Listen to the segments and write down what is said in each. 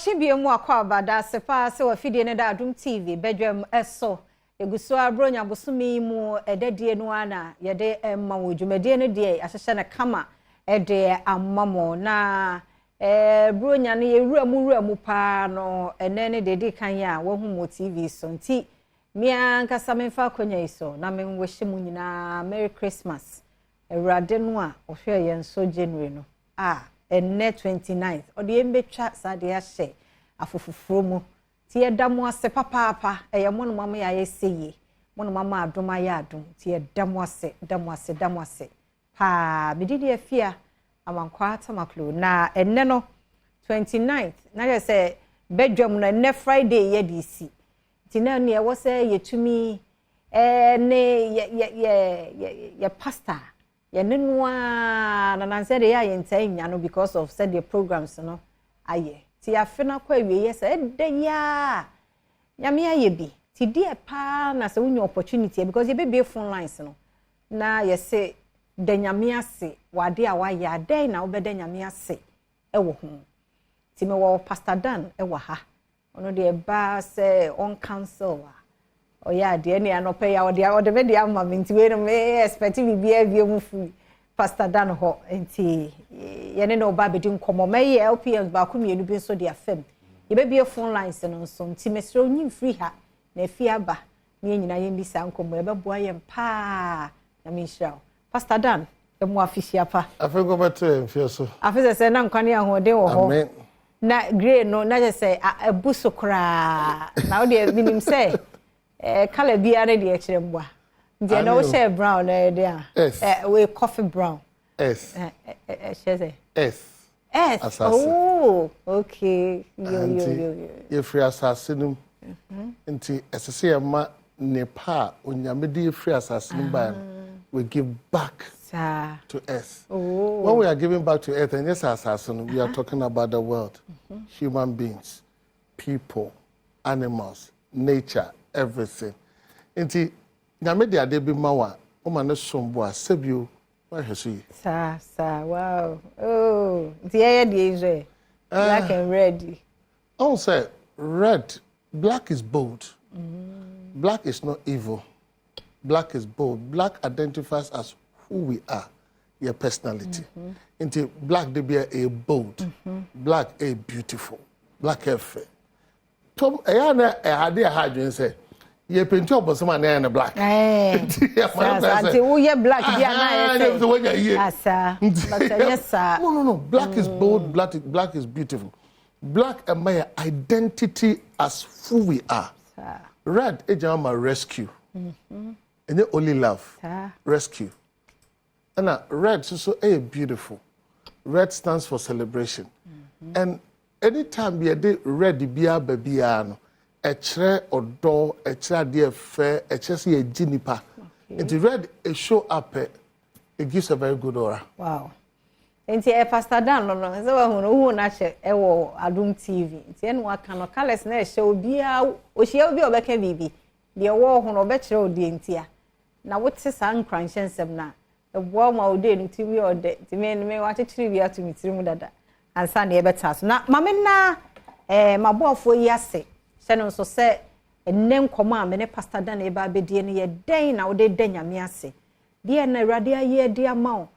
Chibiemu akwa bada sepa se wafidie ne da Adom TV Badwam eso eguso abronya bosumi mu ededie no ana yede emma wo dwumadie ne de ahyehye na kama ede amamo na bronya ne yewura mu pa no ene ne de kan ya wo hu mo TV so nti mia nkasa memfa konya iso na menwehye mu nyina Merry Christmas ewrade no a ohwe ye nso January no enne 29th odi embetwa sade ya hye afufufuro mu ti edamu ase papa eye mono mama ya yeseye mono mama adoma ya adom ti edamu ase pa bididi afia amankwa atamaklo na enne no 29th na je se Badwam na enne Friday ye DC ti na ne wo se yetumi ne ye pastor ye nenwa na nanse de ya yentai nya no because of said the programs no aye ti afena kwa wie yes ede ya nyame aye bi ti die pa na se wonya opportunity because ye be phone lines no na ye se de nyame ase wade a wa ya den na obede nyame ase ewo ho ti me wo Pastor Dan ewo ha ono de ba se on council wa oya de ne anope ya ode be de ama me nti we no me expect bi mu fu Pastor Dan ho enti yene no ba be di nkomo me LPM ba ko mienu bi so de afem ye be be phone lines no so nti mesro nyi free ha na afia ba me nyina ye mbisa nkomo ye be boa ye pa na me hira Pastor Dan emu afisia pa afengo bete mfie so afese se na nkwane ahode wo ho amen na grey no na je say abuso kra na wo de minim say color biare de ekire mboa nje na wo share brown na de we coffee brown S share S oh okay yo ye free asase num nti esese ye ma nepa onyamede ye free asase num ba we give back to earth. When we are giving back to earth, and yes, we are talking about the world, human beings, people, animals, nature, everything. Inti nyamedi adebi mawa, omane somboa sebio wa hesu. Sa wow. Oh, the eye black and red. Also, black is bold. Black is not evil. Black is bold. Black identifies as who we are, your personality. Into black they be a bold, black a beautiful, black a fair. Tom ayana hade hardwin say ye paint up someone na black. Until we black dia na say. No. Black is bold, black is beautiful. Black am my identity as who we are. Red ejama rescue. And only love. Rescue. And red so beautiful. Red stands for celebration. And anytime we do red bia babiano, a chair or door, a chair dear fair, a chessy a jinipa. And the red show up, it gives a very good aura. Wow. And see, Pastor Dan, no, so who nature ewo Adom TV. See, and what kind of colors na show bia, o she will be a becker baby. The war who no better the intia. Now what's the sun crunching some na? The warm all day to me or day to me want to trivia to me through dada and Sunday better. Now, mamma my boy for yase. Shannon so say a name command me Pastor Dan e ba be a day now de denya miase. Dear na radia ye dear mau.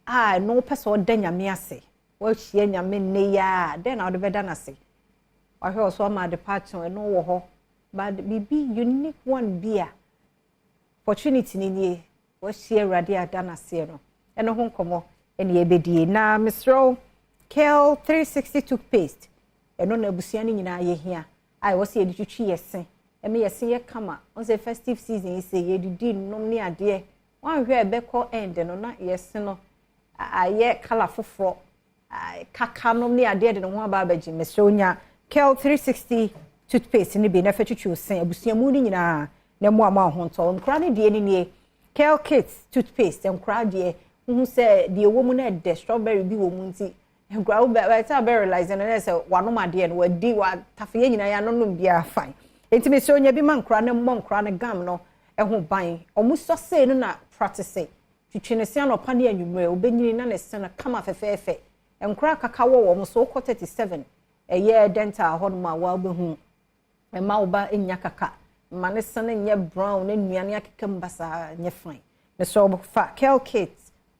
No person denya miase. What she and yamin ne ya, then I'll be done say. I heard so my departure and no ho, but be unique one beer. Opportunity ni wo share radia dana se no eno ho nkomo ene ebedie na Mr. Kel 360 toothpaste eno na abusua ni nyina ye hia ai wo se editwitwi yesen eme yesen ye kama on say festive season is ye didi nom ni ade wan hwe ebekọ end no na yesen no aye kala foforo kaka nom ni ade de no ho aba abaji Mr. Onya Kel 360 toothpaste ni bi na fatwitwi osen abusua mu ni nyina na mo ama ho nto nkra ne de ni Kel Kids toothpaste nkra de hu se de wo mu na de strawberry bi wo mu nti nkra wo ba ta be realize na say wano ma de no wadi wa tafe nyina ya no no bia fine enti me so nya bi man nkra ne mo nkra ne gam no ho ban omu so say no na practice twitwe ne se anopa ne anwumre obenyini na ne se na kama fefefe nkra kaka wo mo so 37 eye dental ho no ma wa behu e ma oba enya kaka ma ne sene nye brown ne nuane akeka mbasa nye fine ne so fa Kel Kit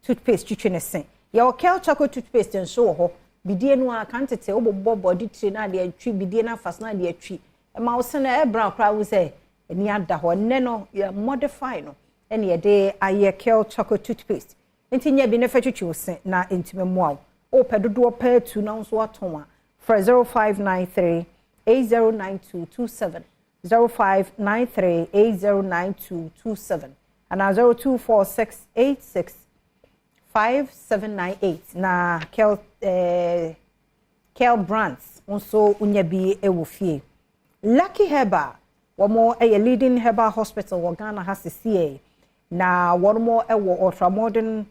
toothpaste twitwe ne sen ye o Kel chocolate toothpaste nso ho bidie no aka ntete obobbo body tray na de atwi bidie na fast na de atwi e ma wo sene e brown kra wo say eni ada ho ne no ye modify no ene ye de aye Kel chocolate toothpaste enti nya bi ne fa twitwe wo sen na entime moa o pedodo pa tu na nso aton a for 0593 809227 0593809227 and 0246865798 na Kel Brands also unya bi ewo fie Lucky Herbal womo a leading herbal hospital wo Ghana hasisi na womo ewo ultramodern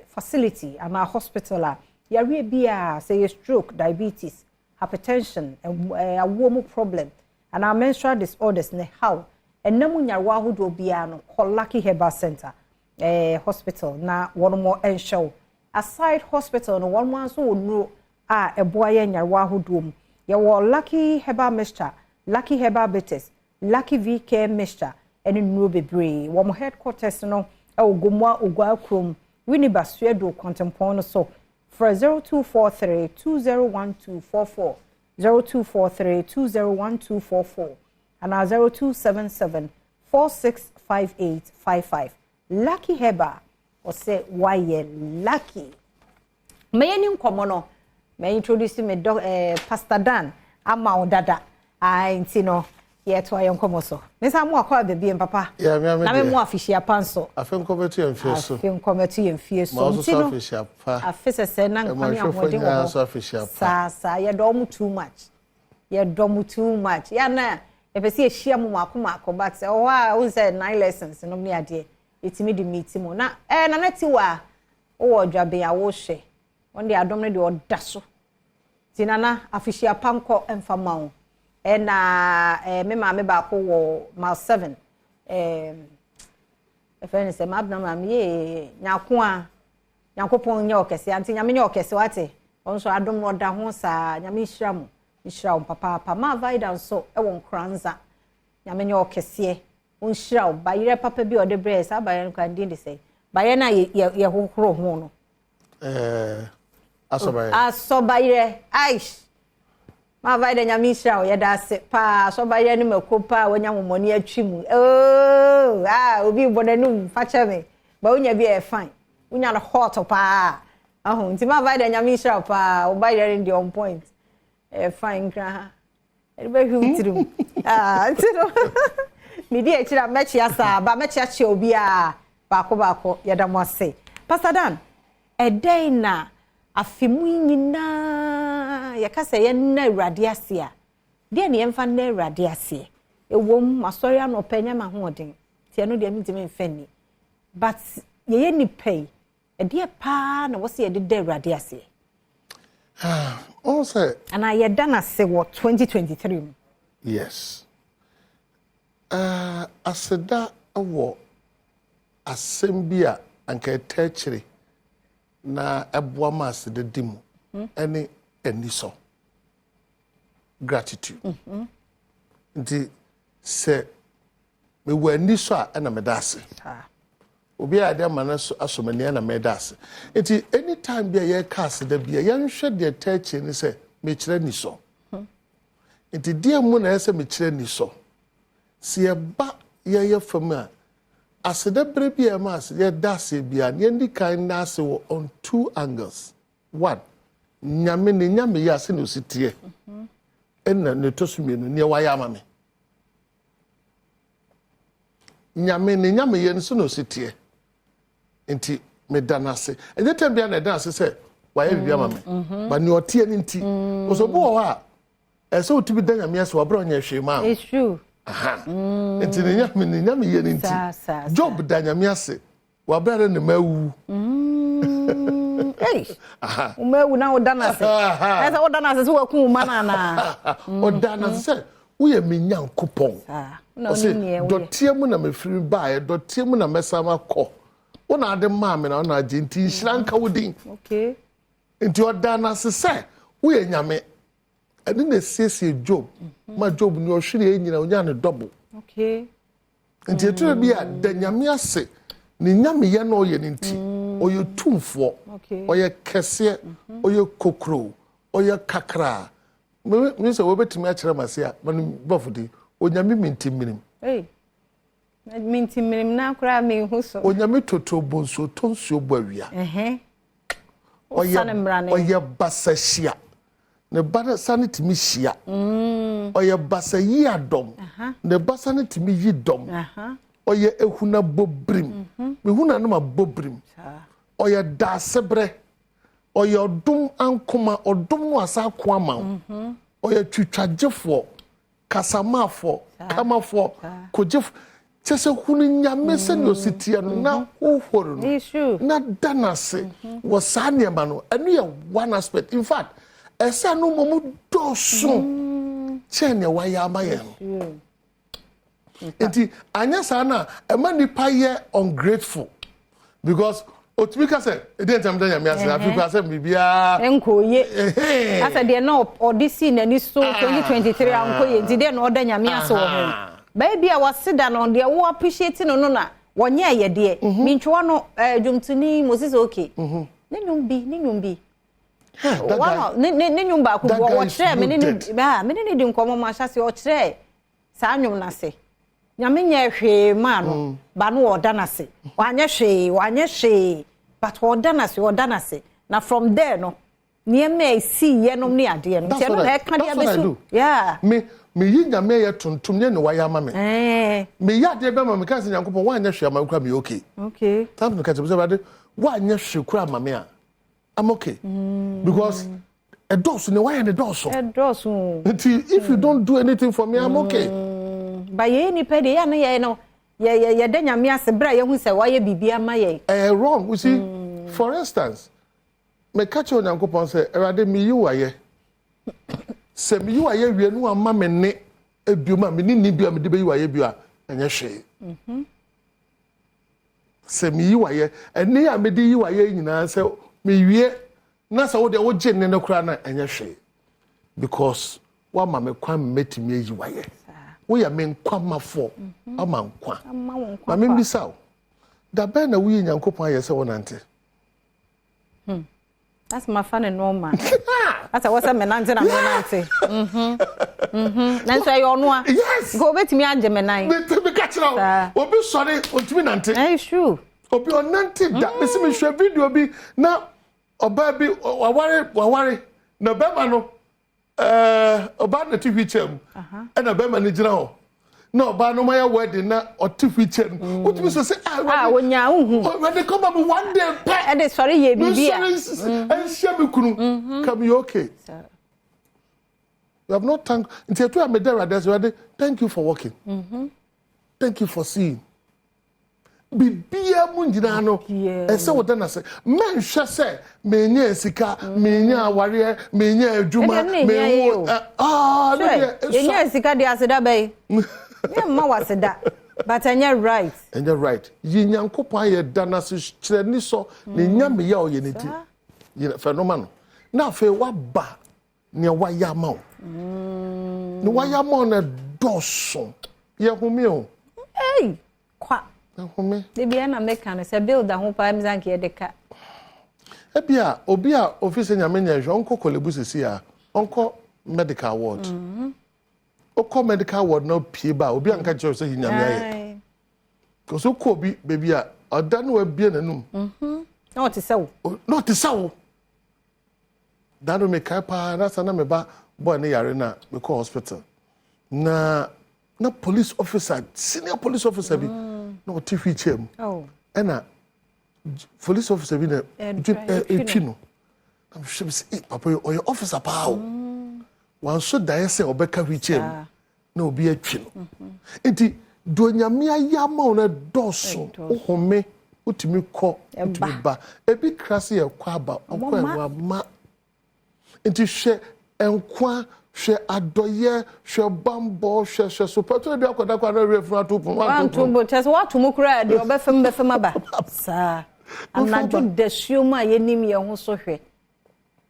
facility and a hospital yare bia say stroke diabetes hypertension a woman problem and our menstrual disorders ne how enam nyarwa hodo bia no Lucky Herbal Center hospital na one more enshow aside hospital no one more so no eboya nyarwa hodo mu ye wo Lucky Herbal mixture Lucky Herbal bitters Lucky VK mixture ene nuro bebre wo mo headquarters no ogomwa ogwa krom winiba suedo contempon so for 0243 201244 0243 201244 and 0277 465855 Lucky Herbal or say why lucky may any nkomo may introduce me Pastor Dan ama dada ntino ye to ayon komo so nsa mo akwa bebie papa na me mo afishia panso afem kometi yemfie so afem kometi yemfie so ntino afishia pa afese na nkwani ahode wo sa ye dom too much ya na epesi ehia mo makoma but we said 9 lessons no me ade etimi di meet mo na na nati wa wo dwabe ya wo hwe on de adom ne de odaso tinana afishia panko emfama wo na me ma me ba ko wo mal 7 friend say mabna mam ye nyako a nyakopon nya okese anti nyame nya okese wate onso adom no da ho sa nyame hyiram papa ma vaida so e won kranza nyame nya okese on hyiram ba yire papa bi ode bre sa ba yen kan din de say ba yen na ye hohoro ho no asoba yire aish ma vaida nyame hyiram ye da se pa asoba yire ni makopa wonya momoni atwimu obi bodanu fache me ba wonya bi e fine wonya na hot pa nti ma vaida nyame hyiram pa wo ba yire ndi on point fine kra ebe hutrum ntino me di e kira mechi asa ba mechi achi obi a baako yeda mo ase Pastor Dan edai na afimu nyina yakasa ye na awurade ase a de ne yemfa na awurade ase ewom masori anopanya ma hoden tie no de mitimi mfani but ye ni pay de pa na wo se ye de awurade ase also and I had done say what 2023 yes aseda awo asembia anka techere na Badwam Afisem dimu any eniso gratitude nti se me waniso a na medase obi a de mana asomani na medase nti anytime bia ye cast da bia ye nhwe de techere ni se me kire niso nti die mu na se me kire niso se ye ba ye fama aseda brebi e ma se ye dase bia ne ndi kan na se on 2 angles. One, nyame ya se no sitie enna ne tosumienu ne wa ya mame nyame ye nso no sitie enti me danase enye tembia na danase se wa ya bibia mame ba ne otie ni nti osobo ho a ese otibi dan nyame ase wa bro nya hwe ma it's true enti ne nyame ye ni nti job dan nyame ase wa bra ne mawu umewu na odanase esa odanase so waku mana na odanase se uye menyankopon o se dotie mu na mefiri bae dotie mu na mesama ko wona ade maame na ona agenti hyiranka wodin okay enti odanase se uye nyame and then they say Job ma Job ni ohwire nyina onya ne double okay nti etu bi a da nyame ase ni nyame ye no ye nti oye tumfo oye kese oye kokro oye kakra me se wo betimi a kire mase a manu bofudi onyame mintim mintim na kura me hu so onyame toto bonso tonsuo bawia oye basashia ne bana sanitimi hia oye basayi adom ne basanitimi yi dom oye ehuna bobrim me huna no ma bobrim oye dasebre oye odum ankoma odum no asa ko ama oye twitwagefo kasamafo kamafo kojef chese hunu nyame se no sitia no na hohoro no na danase wo sane ma no enu ye one aspect in fact esa no momu doso chene wa ya amaye no enti anya sana ema nipa ye ungrateful because otubika say e dey time nyame ase afiku ase bibia enkoye asa de na odisi nani so 2023 ankoye enti de na oda nyame ase wo ho baby a wasida no de wo appreciate no no na wonye ayede minchwa no dwumtuni Moses okay ne nyum bi wow ne nyum ba ku wo kire me ne di nkomo ma hya se o kire sa nyum na se nyame nya hwe ma no ba no oda na se wanye hwe but oda na se na from there no nieme see ye no ni ade no se no e ka dia besu yeah me yi nyame ye tuntum ne waya ma me me ya de be ma me kan se nyankopon wanye hwe ma kura me okay tam no ka se be wanye hwe kura ma me a I'm okay because a dose ne why the dose if you don't do anything for me I'm okay ba ye ni pede ya na ye no ye de nyame ase bra ye hu se why bibia ma ye wrong you see for instance me catch on yankopon say erade me yi waye se me yi waye wie no ama me ne ebioma me ni bia me de be yi waye bia enye hwe se me yi waye ene ya me de yi waye nyina se me wie na sa wo de wo gye ne kura na enye hwe because wa ma me kwan metimi yi waye wo ya me nkwa mafo ama nkwa ma me bisa o da be na wo yi nyankopon aye se wo nante that's my fun and normal that's what say me nante na me nante nanso you know yes go betimi age me nan me catch now obi sori ontimi nante eh true obi onante da me se me hwe video bi na oba bi waware na bema no oba na TV chem na bema ni gina ho na oba no my wedding na o TV chem what me say wonya uhu when they come up one day e dey sorry ye bibia and share me kunu come you okay you have not thank until to am there that's ready thank you for working thank you for seeing bibia mu ngina no ese woda na se man hwe se menya esika menya aware menya adwuma menwo menya esika de aseda bay ye ma waseda but anya right yi nyankopon aye da na se kire ni so ne nyame ya oye neti yi phenomenon na fe wa ba ne wa ya ma o ne wa ya ma na doso ye humi o kwa home de bia na meka no se build da ho pa mzanke ye de ka e bia obi a office nyame nya hwe onko kolebu sisi a onko medical ward okọ medical ward no pie ba obi anka che se nyame aye ko so ko bi baby a oda no abie nanum no te sawo da no me kai pa na sana me ba boy ne yare na me call hospital na police officer senior police officer bi no TV chem ena police officer bi na etwino am sure say papa o your officer pa o wan so da say obeka wi chem na obi atwino enti do nyame ayama na doso ohome utimi kọ utimi ba ebi krase ye kwa ba okọ ewa ma enti hwe enkwa hwe adoye hwe bambo hwe super bi akoda kwa na refu atupu antumbo tes watu mukura de obefem aba sa anadwo dasuo ma yenim ye ho so hwe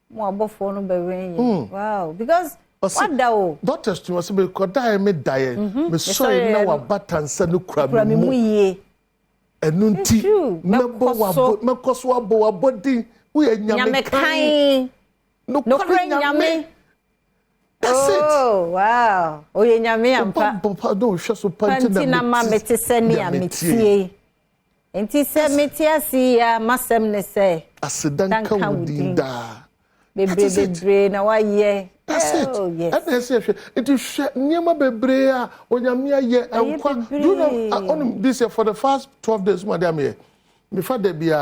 mo abofo no bewen wow because Wada doctors to was be koda me die me so na wa batansa no kura me mu ye enunti me koso abo abodi we nyame kan no kura nyame. That's it. Oh wow. Oh ye nyame ampa. Papa no hwe so panti na ma meti se ne ametie. Enti se meti asi ya masem ne se. Asedan ka wudi da. Bebre na wa ye. That's it. Oh yes. And say it is nyama bebre a onyame aye enkwa. Do you know on this year for the first 12 days madam here. Before they be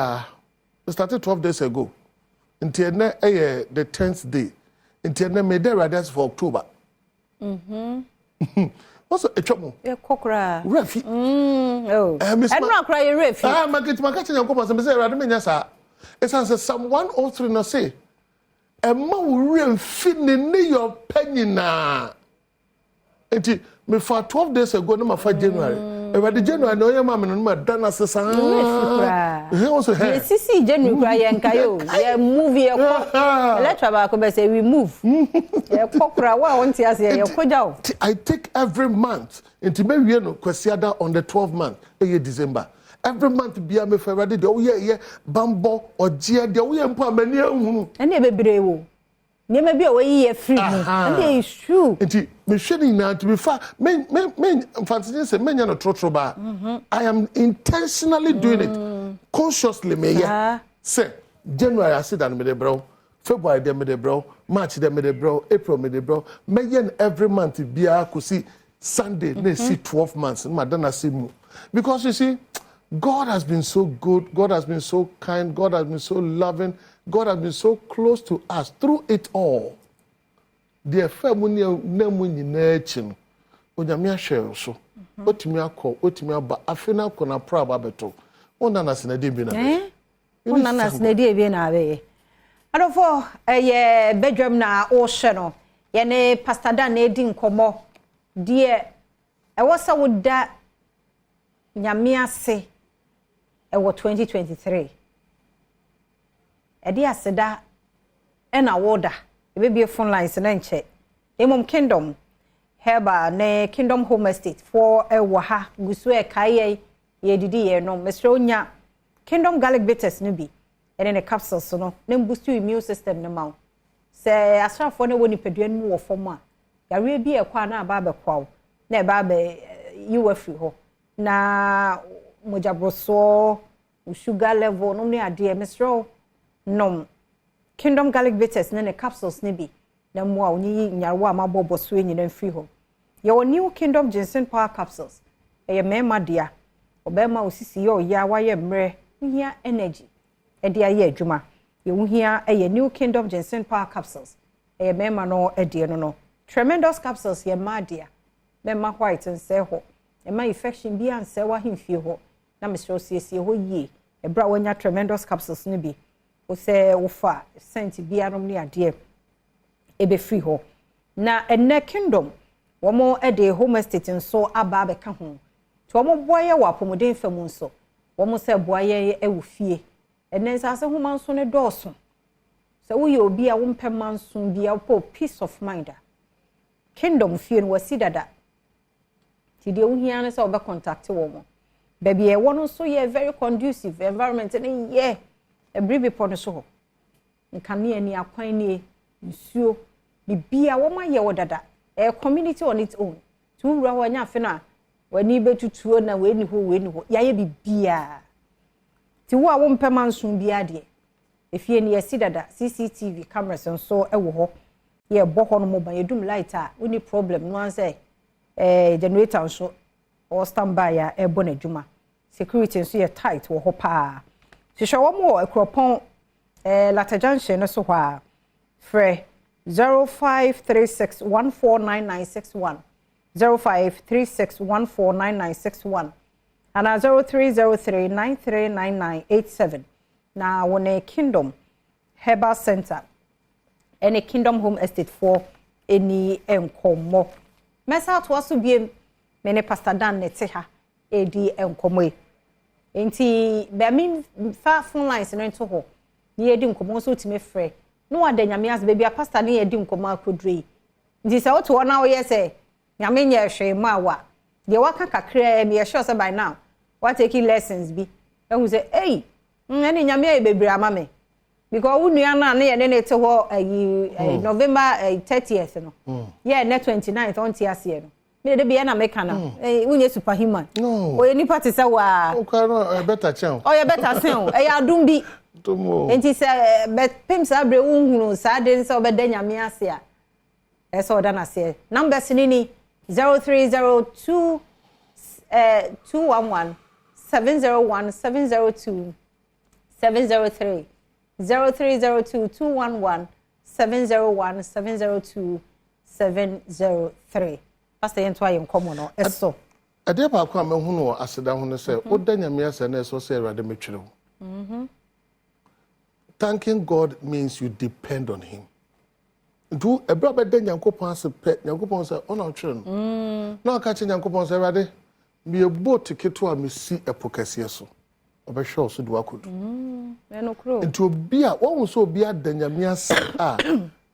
we started 12 days ago. Until na the 10th day. Until na made ready for October. What's a trouble? E kokra. Refi. Oh. And no cry refi. Market you come and say ready me nyasa. It's as Psalm 103 no say. Emma will fin your penny na. Enti me for 12 days ago no for January. Every January no your mama no ma dana sesa. He also had. Yes, see January cry enka yo. Yeah movie e ko. Electra ba ko be say we move. E kokra wa won ti ase e koja. I take every month into me we no kwasiada on the 12th month December. Every month be me for ready the ye bambo ogie de we mpo amani ahunu. Ene bebre wo. Nyema bi o we ye free. And they true. Enti me hwani na to be fa me fancy say me nya no trotro ba. I am intentionally doing it consciously me yeah. Say January I sit and me de bro. February de me de bro. March de me de bro. April me de bro. Me yen every month bia ko see Sunday na see 12 months ma dana see mu. Because you see God has been so good, God has been so kind, God has been so loving, God has been so close to us through it all. The family name nyina echi no. Onyame ahwe so. Otimi akọ, otimi aba, afena akọ na pro aba beto. Ona na senade bi na be. Ona na senade bi na be. Adofo ye Badwam na o hye no. Ye ne Pastor Dan na edi nkomo. Die e wosa woda nyame ase e wo 2023. E di aseda e na woda e be be phone lines na nche. Emom Kingdom Heba ne Kingdom Home Estate for e wo ha gusu e kai ye didi ye no mesro nya Kingdom Garlic Bitters no bi ene ne capsules no ne boost your immune system ne ma se asrafo ne woni peduan mu wo fom a yare bi e kwa na aba be kwa na e ba be you free ho na mojabroso sugar level no ne ade mesro no Kingdom Garlic Bitters ne capsules ne bi na mo a onyi nyawo amabobo so enyina free ho your new Kingdom Ginseng Power Capsules e mema dia obema osisi yo ya waye mre hia energy e dia ye adwuma ye hia e new Kingdom Ginseng Power Capsules e mema no e die no tremendous capsules ye ma dia mema white nse ho e ma infection bi anse wa himfie ho na mesro siesie ho yie e bra wanya tremendous capsules ne bi o se wo fa scent bi anom ne ade e be free ho na enne Kingdom womo e de home estate nso aba be ka ho to womo boye wa pomoden famu nso womo se boye e wo fie enne sase ho manso ne dooso se wo ye obi a wo mpem manso bia po peace of mind Kingdom fie no wasi dada ti de wo hia ne se wo be contact womo baby e wono so ye very conducive environment ne ye e bribe po so ho nkane ani akwan ne nsuo bibia wo ma ye wo dada a community on its own to wura ho anya fe na wani betutuo na weni ho yaye bibia ti wo a wo mpema nson bia de efie ne yesi dada CCTV cameras nso ewo ho ye bo ho no mo ban yedum light a oni problem no an say generator nso or standby ya ebo na dwuma security nso ye tight wo ho pa ti hwe wo mo ekropon Lata Junction no so ha frɛ 0536149961 0536149961 and 0303939987 na wone Kingdom Herbal Center any Kingdom Home Estate for any enkomo mesa to aso biem me ne Pastor Dan nete ha edi enkomo e enti be mi fa phone lines no nto ho ni edi enkomo so timi frɛ no wada nyame as baby pastor ne edi enkomo akodre Ndi se oto na wo ye se nyame nye hwe ma wa de waka kakra me sure say by now what taking lessons bi ehun say hey any nyame e bebre ama me because unu ya na ye ne te ho November 30th no yeah net 29th on ti ase no me de be na make na unye superhuman o ye nipa te say wa o ka no better chen o ye better sen e ya dum bi tomo enti say bet pim sa bre unhunu sa de say obeda nyame ase a eso oda na se numbers ni 0302 211 701 702 703 0302 211 701 702 703 Pastor yento ayen komo no eso ade ba kwa me hu no aseda hu ne se oda nyame ase na eso se erade metwere ho thanking God means you depend on him. Do a brother then Yankopon se pet Yankopon se ona twere no na ka che Yankopon se erade me boat ticket to me see a pokasie so obehwe so do akodu no kro nti obi a won so obi adanyame ase a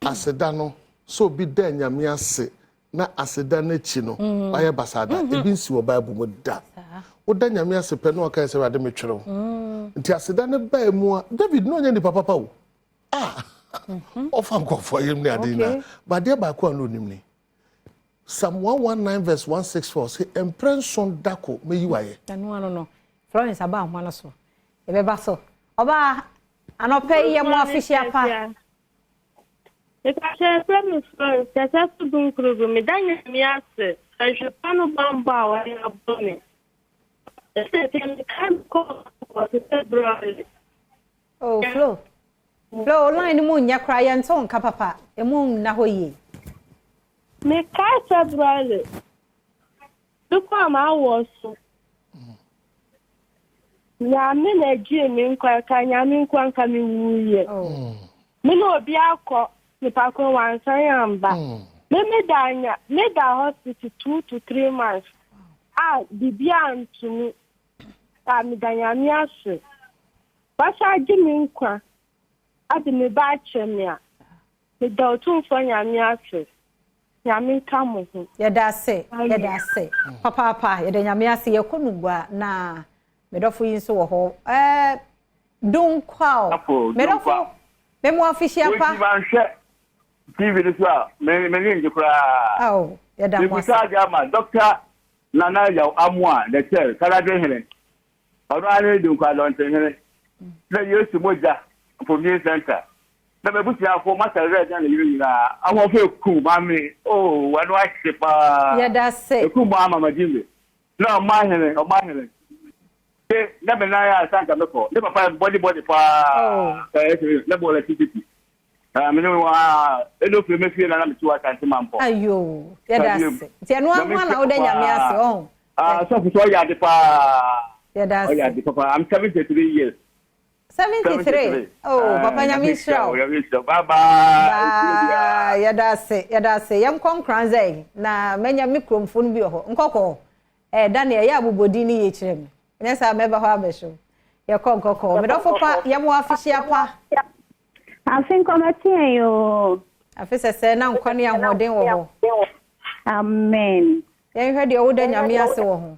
aseda no so obi danyame ase na aseda na chi no aye basada ebi nsi wo bible mo da wo danyame ase pe no ka se erade metwere wo nti aseda ne ba mu a David no nya ni papa wo ofan go for him ne adina but there ba ko no nim ni Psalm 119 verse 164 say emprenson dako me yiwaye no Florence aba ahwana so e be ba so oba anope ye mo official pa e ka che premier Florence tata su dun krugo me danya mi ase je pano bamba wa ya bone e te me kan ko se brother oh Flo line mu nya kra ye nto nka papa e mu na hoyi me ka se brother dukwa ma wo so nyame na ji mi nkwa ka nyame nkwa nka mi wuye me no obi akọ ni pa ko wan san yamba me da hospital 2 to 3 months bibia antumi mi da nyame ase ba sha ji mi nkwa ade me ba chemia me da otun fo nyame ase nyame ka mo ho ye da se papa ye da nyame ase ye konugwa na medofo yin so wo ho don kwao medofo me mo official pa TV this wa me ngi kura ya da mo sa jama doctor nana ya amwa the chair kala de hele ono ani don kwa lon ten hele na yesu moja for me center na be buti afọ master red na yiri na awon fe ku ma mi wanu a sepa ya da se ku ma mama jimbe na o ma hele na be na ya sanka meko ne papa body pa le bola titi me no wa eno fe me fie na me tuwa tanti mampo ayo ya da se ti anu amwa na o da nyame ase so so ya de pa ya da se ya de papa I'm 73 years 73 papa nyame shao bye bye ya da se yam konkran zai na menya mikrofon bi ho nkoko Daniel ya abubodi ni ye kire me nyesa meba ho abesho ye konkoko me do fopa ye mo official pa afin komati yo afisa se na nkwane ahoden wo ho amen ye hwe de wo da nyame ase wo ho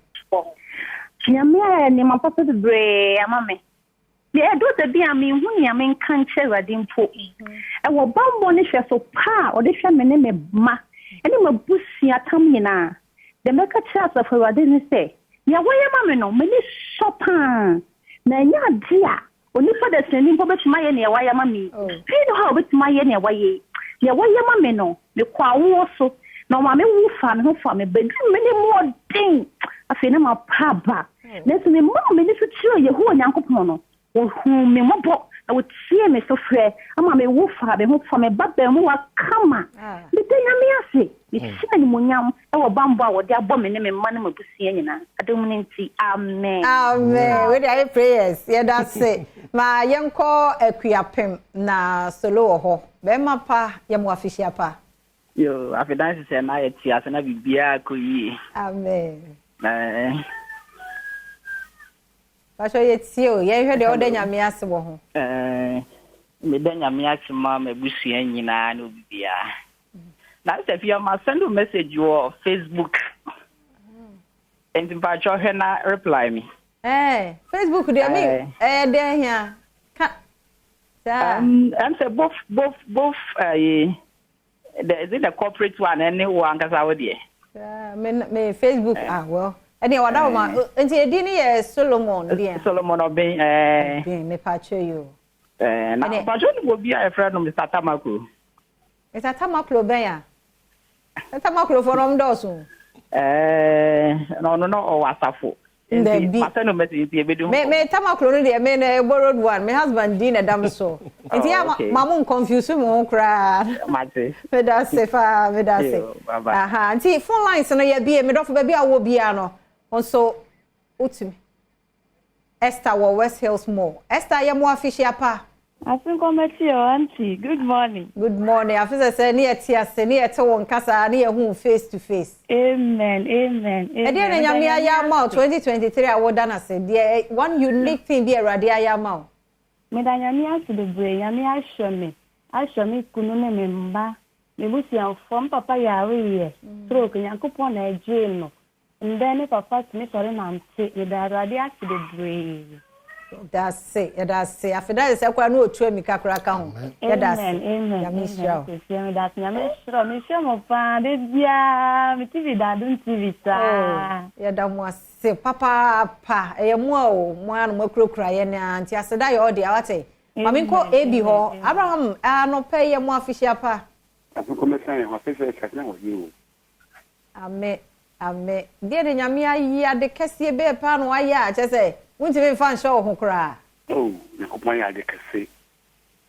nyame ni mapapa de bre amame ye do de bia me hu nyame kan cherade mpo wo bambo ne hwe so pa o de hwe me ne me ma ene mabusia tam nyina de meka cha so fawade ni se ya wo ye ma me no me ni sopa na nya dia oni fa de sending po betima ye ne wa ya ma mi fi no ha betima ye ne wa ye ma me no me kwa wo so na ma me wu fa me ho fa me be me ni mo din afi na ma pa ba na so me mo me ni so tiro ye hu onyankopon no wo hu me mo bo na wo tie me so frɛ ama me wu fa be ho fa me ba ba mu wa kama me de nya me ase me sina ni mo nyam e wo bambo a wo de abɔ me ne me ma na mabusia nyina adom ne nti amen we dey prayers ye da say ma yenko akuapem na solo ho be ma pa ye mo official pa yo afidansi se na ye ti ase na bibia ko yi amen Pasho ye tio ye hwe de oda nyame ase wo ho me da nyame ase ma mabusua nyina na obibia That's if you must send a message or Facebook. And in part, reply me. Facebook, do you mean? There here. And say both. Is it the corporate one and the one that's out there? Me Facebook. Well. Anyway, what about and the dinner Solomon, dear. Solomon or being me patch you. And Patch will be a friend of Mr. Tamako. It's a Tamaklo bear. A Tamaklo for Dawson. No, or what's up for? Me Tamaklo, I mean a borrowed one. My husband Dina Damso. And yeah, Mamma confused him on cry. Vedase. Aha, and see 4 lines and I be a mid of baby. I will be also Utimi. Esther West Hills Mall. Esther, I am more fishy apa. I think I'm at your auntie. Good morning. Good morning. I feel say near Tia, near to Casa, near whom face to face. Amen. Amen. And then Yamia Yamau 2023, I would done say, dear, one unique thing be a Radia Yamau. Medanyamia to the brain, Yamia show me. I show me Kunune member. Me wish you from Papa Yari, stroke and coupon a jail. And then if Papa Smith or an take with the Radia to the brain. That's it. After that, is a quite no true me kakra count. Amen. That's Michelle of Father, dear, me TV that don't TV, sir. Yeah, that was say, Papa, a one more crook crying, and yesterday or the outing. I mean, call AB Hall, Abraham, I no pay a more fishy apa. I think I'm saying, my face is now with you. I met, dear Yamia, ya the Cassie Bear Pan, why, ya, just say. Won't you find show who cry? Oh, you could buy a decay.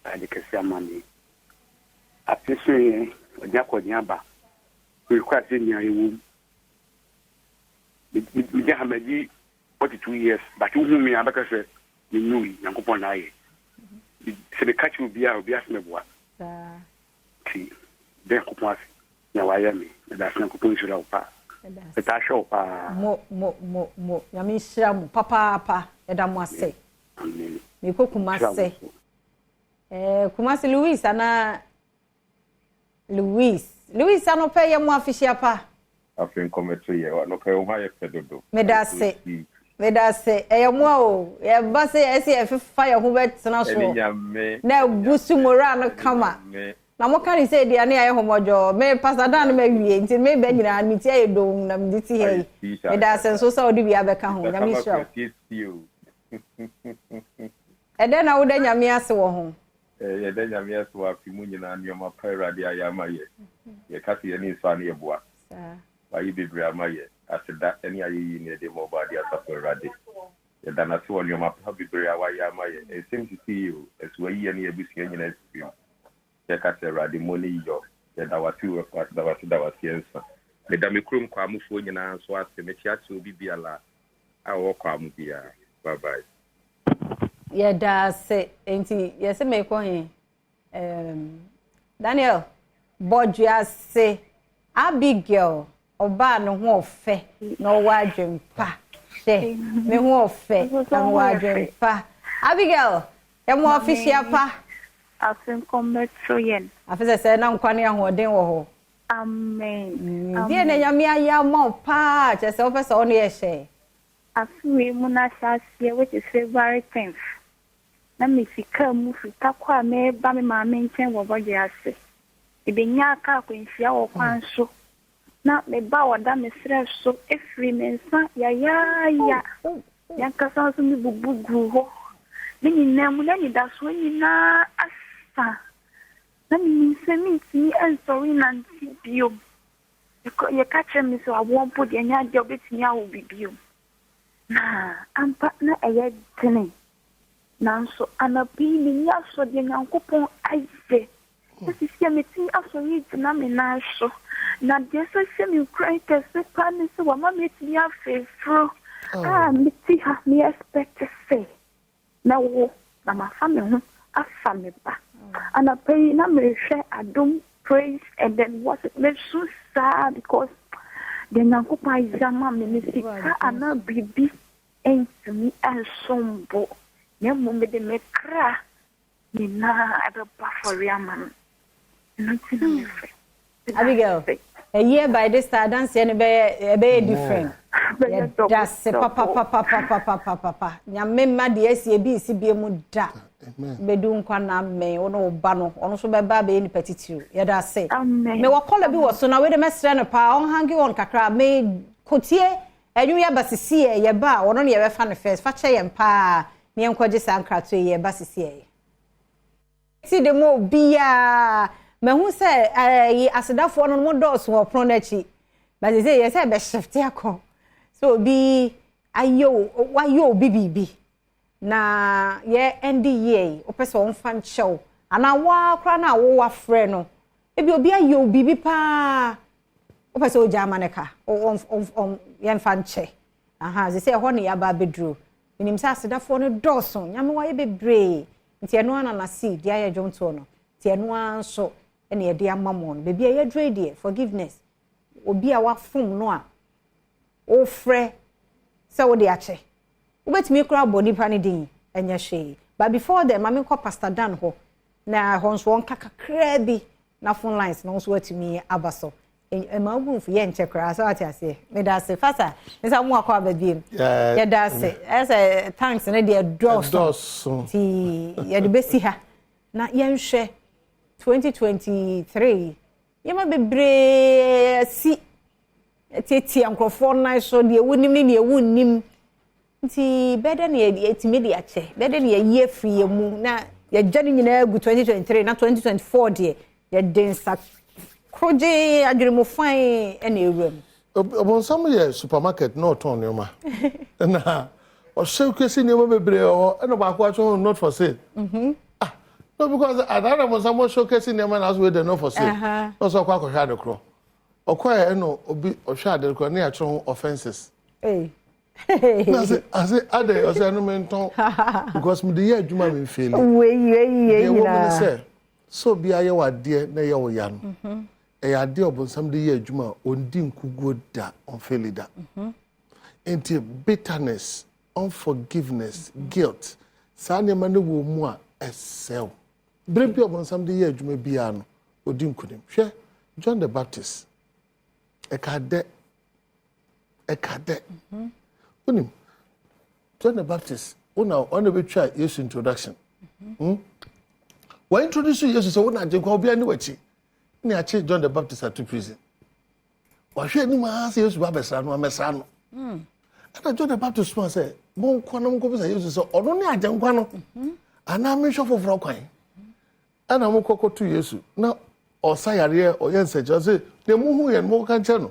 I decay money. I say, a jack or yamba. We quite in your room. We have maybe 42 years, but you whom me, I because you knew young upon I. So the catch will be out, be asking what. See, there coupons. Now I am me, that's not coupons without pa. But I show mo Yamisha papa edamwa say me ko kumase kumase Louis ano pay mo afishia pa afin kometo ye no pay o ma ye pedodo me da say mo o ye ba say ese fire ho bet na so na busu mora no kama na mo kan say dia na ye homojo me pastor dan me wie nti me ba nyina mi tie do na mi ti he me da senso so odi bia be ka ho na mi sure e den na wo da nyame ase wo ho ye da nyame ase wo afi mu nyina nyoma pa radio ayama ye ye ka tie ni so na ye boa ba yi bebre ama ye aseda eni ayi ni de mo ba dia sa radio ye da na so nyoma pa bebre awayama ye it seems to see you as we ye ni ebusia nyina experience Yakatera the money yo that our two that was answer. The damikrum kwa mufo nyina so ase mechia che obi bia la a wo kwa mu bia bye bye. Yeah, that's it. Enti yes me ko hin Daniel Bodja say Abigail oba no ho ofe no wa adwempa she me ho ofe no wa adwempa Abigail e mo official pa I think yen. I feel say na nkwane ahoden wo ho. Amen. Dia na nyame aya mo pa, je se ofesa ono ye she. Afi mu na sasie which is February 10th. Na me fika mu fika kwa me ba me ma me nchen wo boje ase. Ibenya aka kwenfia wo kwan so. Na me ba wada me sre so efri mensa ya. Ya kasa so mi bubugu ho. Mini na mu na ni da so ni na na mi semi ti en sorry nanti bio ye catch me so I won't put any job it nya wo bibio na ampa na eye tene na so anapi ni nya so de nyankopon aize esi se me ti aso yi na me na so na de so se mi cry ke se pa me so wa ma me ti ya fefro me ti ha me expect to say na wo na ma family afa me ba and I pray na me share Adom praise and then what it makes so sad because the nyankopa izama me sika ana bibi entumi ansombo ne mo me de me kra ni na aba for yaman no tin me fe Abigail, a year by this time, dance and be different. That's papa. Yamma, the SAB, muda. Bedun kwana me ono ba no ono so be ba be ni petitu ye da say me wo kola bi wo so na we de mesre no pa on hangi on kakra me kotie enyu ya basisi ye ba ono ne ye be fa no first fa che ye pa ne enkoje sankra to ye basisi ye ti de mo bia me hu se asedafo no mo dos wo pro na chi ba se ye se be shift akọ so bi ayo bibibi na ye NDA opese on fan show ana wa kra na wo wa frɛ no ebi obi ayo bibi pa opese o jamaneka on ye fan che aha ze se ho ne ya ba bedru minim sa asedafo no dɔso nyame wa ye bebre nti eno ana na see dia ye dwonto no ti eno anso ene ye dia mamon bebi ye drede forgiveness obi a wa fom no a o frɛ se wo de ache ubetimi kura body pani din enya hwe but before them mama ko Pastor Dan ho na honso on kakakra bi na phone lines na honso watimi abaso ma ogun fu ye nche kra so ati ase me da se fasa me sa mu akwa ba biem ye da se ese thanks na de dos ti ye de besi ha na ye nhwe 2023 ye ma bebre si ti ankrofo na so de wonim ni ewunnim nti bede na etimi de ache bede na ye free mu na ye jani nyina gu 2023 na 2024 de ye densa kroje adwiremu fan ene ewem obonsam ye supermarket no ton nyoma na o show kwesi nyoma bebre o eno ba kwa cho not for sale no because adara obonsam show kwesi nyoma na so we dey not for sale no so kwa hwa de kro okwa eno obi ohwa de kro na ya cho offenses I say ade o say no menton because me dey hear adwuma me fail we woman say so bia ye wade na ye wo ya no e ade obonsam dey hear adwuma ondi nkugo da on fail da into bitterness unforgiveness guilt sa ne ma ne wo mu a esel bre bi obonsam dey hear adwuma bia no odi nkunim hwe John the Baptist ekade John the Baptist, on the try yes introduction. When introducing Jesus, so na je ko bia ni wachi. Ni ache John the Baptist at prison. Wa hwe ni ma say Jesus ba besra no amesa no. And John the Baptist man say, "Mon kwa no ko bisa Jesus so ono ni aje nkwa no." Ana me hwe foforo kwan. Ana mo kokko tu Jesus. Na osayare oyense je say, "Ne mu hu ye mo kan che no."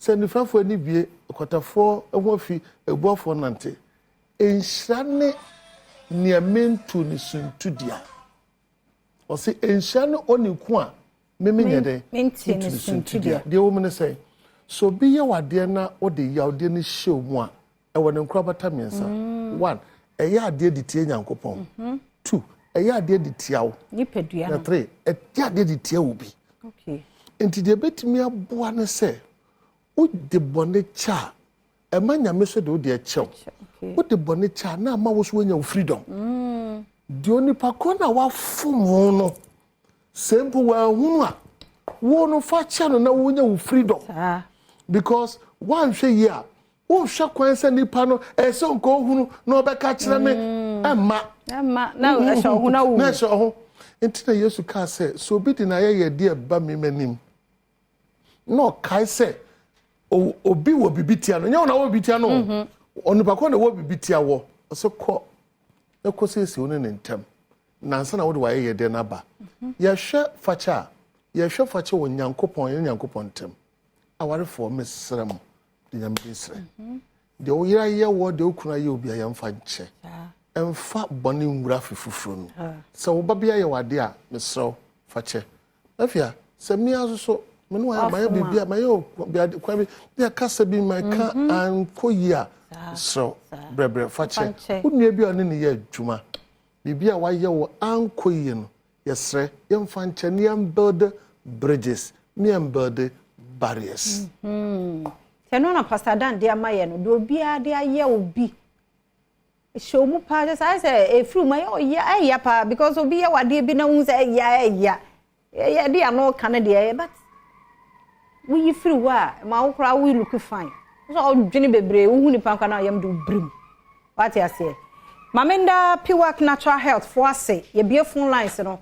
Say ni frafo ani bie kwatafo ehofi ebuafo nante enhyane niamentu ni suntudia o say enhyane oniku a memenyede mentu ni suntudia de wo mene say so bi ye wade na o de yawde ni hyew mu a e wone nkura bata miensa 1 eye ade de tie nyankopon 2 eye ade de tiawo nipadua na 3 eye ade de tiawo bi okay enti de betimi aboa ne say o de bone cha e ma nyame so de o de echew o de bone cha na ma wo so nya freedom de oni pa ko na wa fom no sempo wa hunu a wo no fa cha no na wo nya freedom because one hwe ye a wo hwe kwan se nipa no e se nko hunu na obeka kire me emma na e so hunu na wo na so ho enti na Yesu ka se so bi di na ye de ba me manim no kai se obi wo bibitia no nya na wo bibitia no onipa ko na wo bibitia wo so ko ekosesi one ne ntem nansa na wo de wa ye de na ba ye hwe facha wo nyankopon ntem awarefo mesrem de nyam bisre de wo yira ye wo de okuna ye obi ayamfa nche emfa bone nwura fifufuro no se wo babia ye wade a mesrew fache afia se mi aso me no ya maye bibia maye kwa bia kasa bi maka an koyia so brebre fache unue bia ne ye adwuma bibia wa ye wo an koyie no yesre yemfa nche ne build bridges ne build barriers teno na Pastor Dan dia maye no do bia dia ye obi show mu pa just I say e fru maye o ya pa because obi ye wade bi na hu say ya dia no Canada but we free wa ma wo kra we look fine so dwene bebre wo hu nipa kwa na yam do brim what you say mamenda Piwak natural health for ase ye bie phone lines no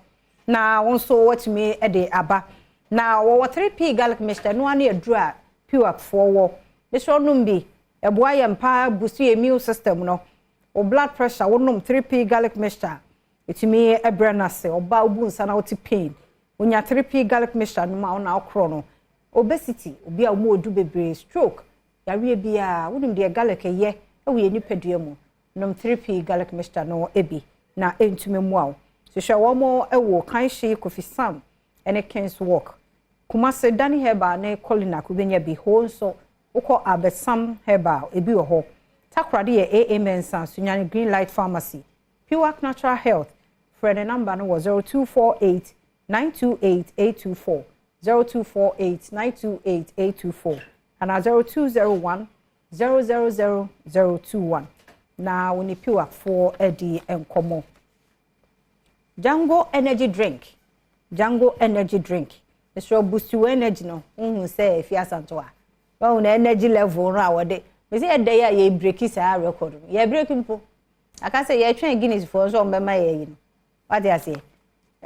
na won so what me e de aba na wo 3p garlic mixture no ane aduru a Piwak for wo me so num bi e boa ye mpa boost your immune system no o blood pressure wo num 3p garlic mixture etimi e brenase oba obu nsa na wo ti pain onya 3p garlic mixture no ma na okro no obesity obi a mo odu bebre stroke yare bia wonim de garlic ye e we nipadua mu nom 3p garlic mixture no ebi na entume mu awo so hwe wo mo e wo kan hye Kofi Sam ene Kens Walk Kumase Dani Heba ne Colina kubenya bi ho so ukọ Abesam Heba ebi wo ho takrade ye AMN San Sunyane Green Light Pharmacy Piwak Natural Health friend number no was 0248 928824 0248 928824 and 0201 000021 na woni Piwak for edi enkomo Django energy drink it's your boost your energy no say if you asanto a well na energy level no awode me say dey ya ye break is a record ye break mpo aka say ye twen Guinness for so mbema ye yin what you say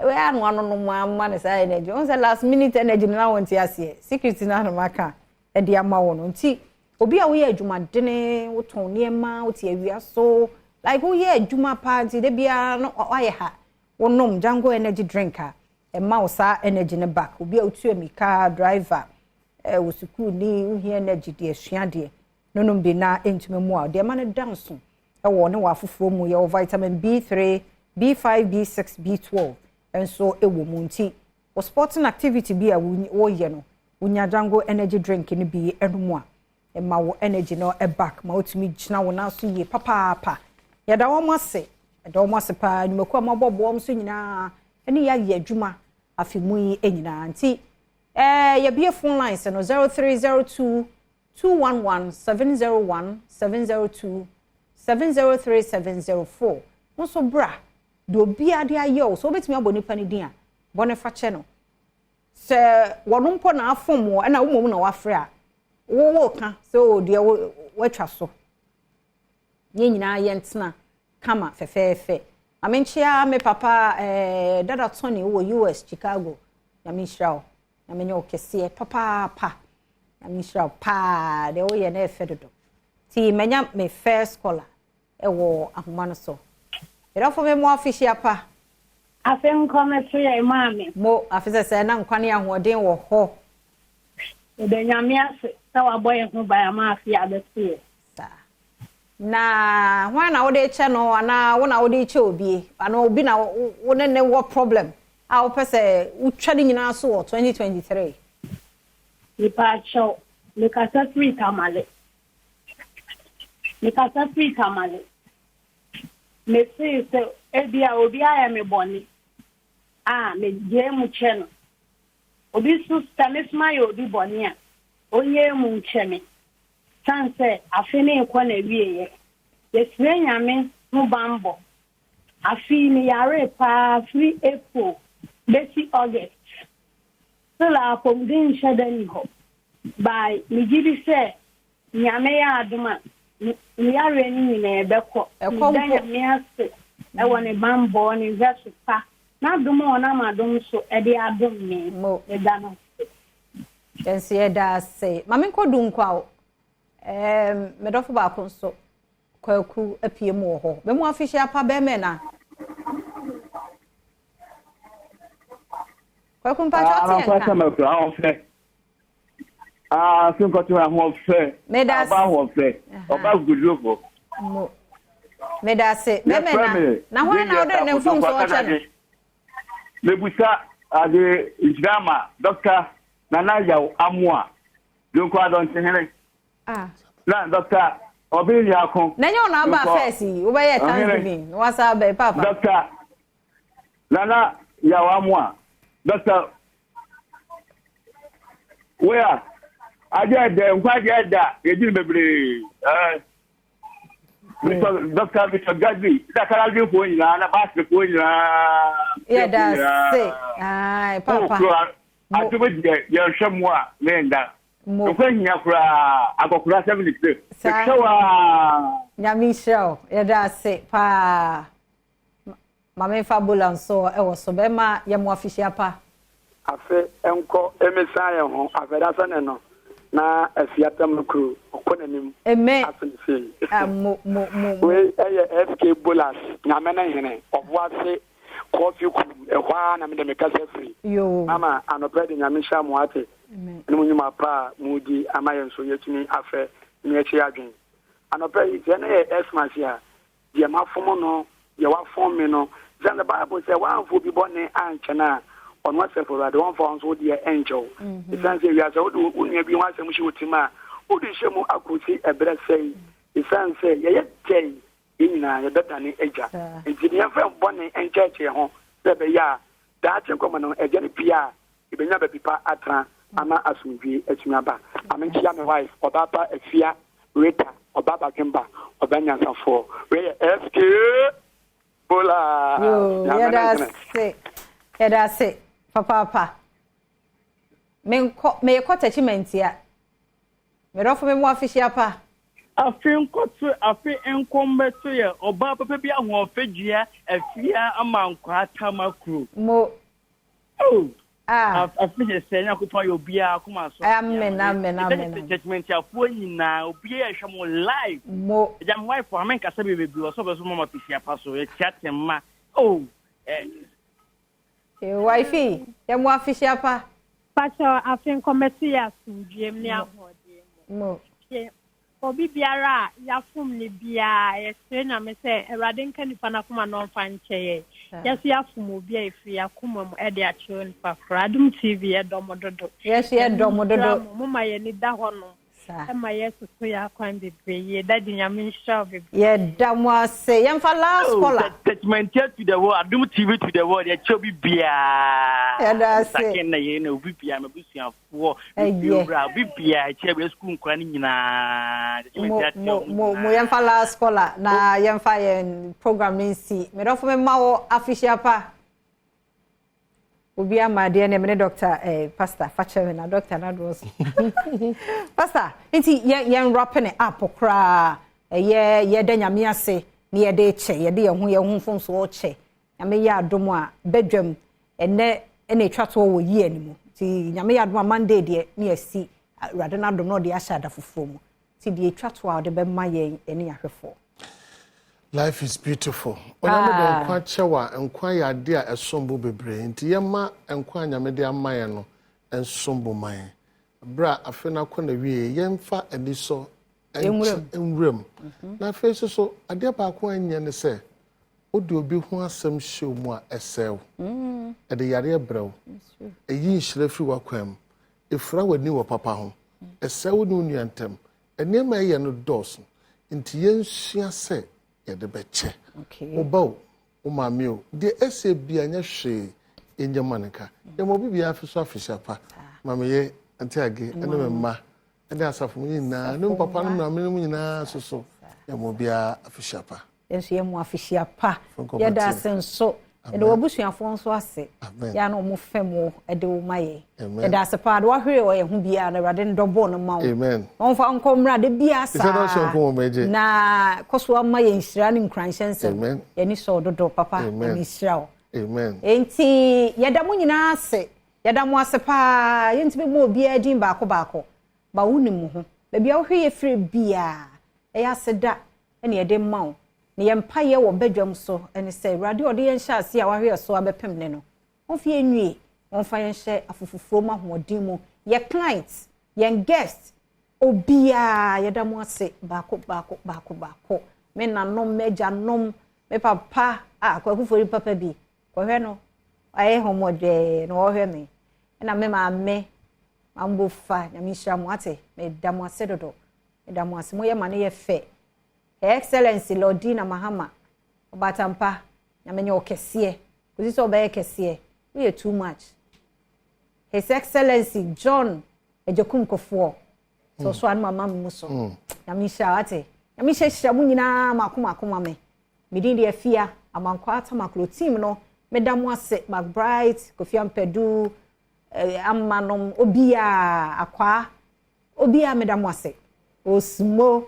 we anu anu no ma na say energy on say last minute energy na want ya say secret na no maka e dey ama wo no nti obi a wo ye adwuma dene wo ton niema wo tie awia so like wo ye adwuma party de bia no waye ha wonom Django energy drinker e ma osa energy ne back obi a otu amika driver wo school ni wo hi energy de asua de nonom bi na entume mu a de ma ne danso e wo ne wa foforo mu ye vitamin B3 B5 B6 B12 enso e wo mu nti wo sporting activity bi a wo ye no wonya Django energy drink ni bi enum a e ma wo energy no e back ma otumi gina wo na so ye papa ya da wo mase da wo mase pa nyumaku amabobo so nyina eni ya ye adwuma afimu yi enyina nti ya bie phone lines no 0302 211 701 702 703 nso bra do bia de ayo so betimi aboni pani din a bone fa che no se wono mpo na afom wo na wo na wafre a wo ka so de watwa so nyina ye ntena kama fefefe amenchia me papa dada Tony wo US Chicago ya mishrao na menye okese papa na mishrao pa de wo ye na efedodo ti menya me first scholar ewo ahoma no so era fo me mo official pa Afen kome so ye mami mo afisa se na nkwane ahoden wo ho de nyamia se wa boye ho ba ya ma afia betie na hwana wo de che no ana wo na wo de che obi ana obi na wo ne wo problem a wo pese utwa de nyina so 2023 nipa cho nikasa free tamale me say ebia obi aya me boni me je mu che no obi su stanisma yo obi boni a onye mu che me sanse afene kwa na wiye yesire nyame no bambo afi ni yare pa free April besi August so la pomdin shadani ho by mi gibi se nyame ya aduma ni yare ni na ebeko nyame ase e woni bambo ni verse pa na aduma ona madum so e de adum ni mo e dano yes ye da say mame ko dun kwa medofo ba konso kwaku apie mu ho be mu official pa be me na kwaku mpa choti sin ko to ho fe ba ho fe oba gudufo mo me da se be me na ho na ode ne mfum so oche no me busa ade drama doctor nana yaw amua don ko adon tenere na doctor obiri akon na nyo na ba first wo be ye Thanksgiving wasa be papa doctor nana yaw amua doctor where ajede nkwaje da ejiri bebre doctor Victor Gadri da karaji ko nyina na ba se ko nyina yeah that's it ai papa atomo de ye hwemo a menda mo kwa hia kura akokura 73 sewa nyami show ye da se pa mama fabula so e wo so be ma ye mo official pa afe enko emesa ye ho afeda sane no na afiatam kru okonanim eme afense mo we eye FK bolas nyame na hene obwase coffee ku ehwa na me de mekasa free yo mama anopede nyame sha mo ate ene munyuma pa mudi amaye so yetuni afe ni echi adwen anopede je na ye Xmas ya de mafomo no ye wa form me no then the Bible say one for be born anchana on what say for the one for so the angel it says we are so do unya bi wan sem shi utima odi shemu akuti ebre say it says say ye tey nyina ye beta ni eja enti ne fa born encheche ho se be ya da che kwama no eje ni pia ibenya ba pipa atra ama asumvi atuma ba amenchi ya me wife obaba afia reta obaba kemba obanya safo we FK bola yada se papa me ko attachment ya me do fo me mo official pa afin kotu afi enkombe to ye oba papa bi ahun ofedua afia amanko atamakru mo afi je senya ko fa obia akoma so amen attachment afo nyina obia ehwe mo live mo jam wife for amen kasa be so be so mo official pa so e chat ma wifey ya mo official pa pacho afin kometi ya sudiem ni ahode mo obi biara ya fum ni bia ye se na me se erade nka nipa na kuma no mfa nche yes ya fum obi a efi akuma mu e de a che nipa Adom TV e domododo yes ye domododo mo ma ye ni da ho no e ma yes so ya kwan bebre ye dadi nyame nsha bebre ye da mo ase ye mfa last caller attachment to the world Adom TV to the world ye chobi bia ya da se sakin na ye na obi bia mabusuafo bia obi bia chebe school nkwa ni nyina mo ye mfa last caller na ye mfa ye program ni si me do fo me ma wo official pa obi amade ne me doctor pastor fachewe na doctor na do pastor nti ye wrap ne up kra ye da nyame ase ne ye de che ye de ye hu fonso o che nyame ya Adom a Badwam ene twato wo yi animu nti nyame ya Adom a Monday de ne asi rade na Adom no de asha da foforo mu nti de twato a de be ma ye ene ahwefo. Life is beautiful. Oname de nkwa chewa nkwa ya de a esombo bebre nti yema nkwa nyame de amaye no ensombo man. Bra afena kona wie yemfa ediso enwrem. Na face so ade ba ko anya ne se odi obi hu asem hyew mu a esew. Ede yare ebrew. Eyi nhire fi wakwam. Efra wani wo papa ho. Esew no nuantem. Enema ye no dos. Nti yensua se de beche obaw o mameo de ese bia nya hwe enyamaneka de mo bibia afiso afisha pa mameye antiage ene memma ene asafo nyina ne papa no na me nyina soso de mo bia afisha pa enso ye mo afisha pa ye da senso de wabusuafo nso ase ya na mo femo de wo maye ye da sepa de wa hwe o ye hu bia na rade ndobo no mawo amen on fa nkomra de bia sa na koso ma ye nhira ne nkranhyense ye ni so dodo papa ni hira amen enti ye da mo nyina ase ye da mo ase pa ye ntibe mo bia din baako ba wonimu ho ba bia wo hwe ye fire bia e ya seda ene ye de mawo ne yempa ye wo Badwam so ene se radio ode yen hya ase a wahwe so abepem ne no on fi enwie on fa yen hye afufufuro ma hoodin mu ye clients ye guest obia ye da mo ase baako me nanom meja nom me papa akofori papa bi ko hwe no aye homode no wo hwe me na me ma me ambo fa na mi hya mo ate me da mo ase dodo me da mo ase mo ye ma ne ye fe Excellency Lordina Mahama obatampa na menye okese kuzi so be kese we too much His Excellency John Ejokum Kofo so an mama muso na mi sha ate na mi hye mu nyina makoma me medin de afia amankwa atamakro team no medam ase McBride Kofi Ampedu amanom obia akwa obia medam wase osmo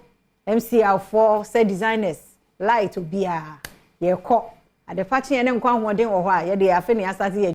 MCR4 set designers light obia ye ko ade fachi ene nkwa hoden wo ho a ye de afi ne asase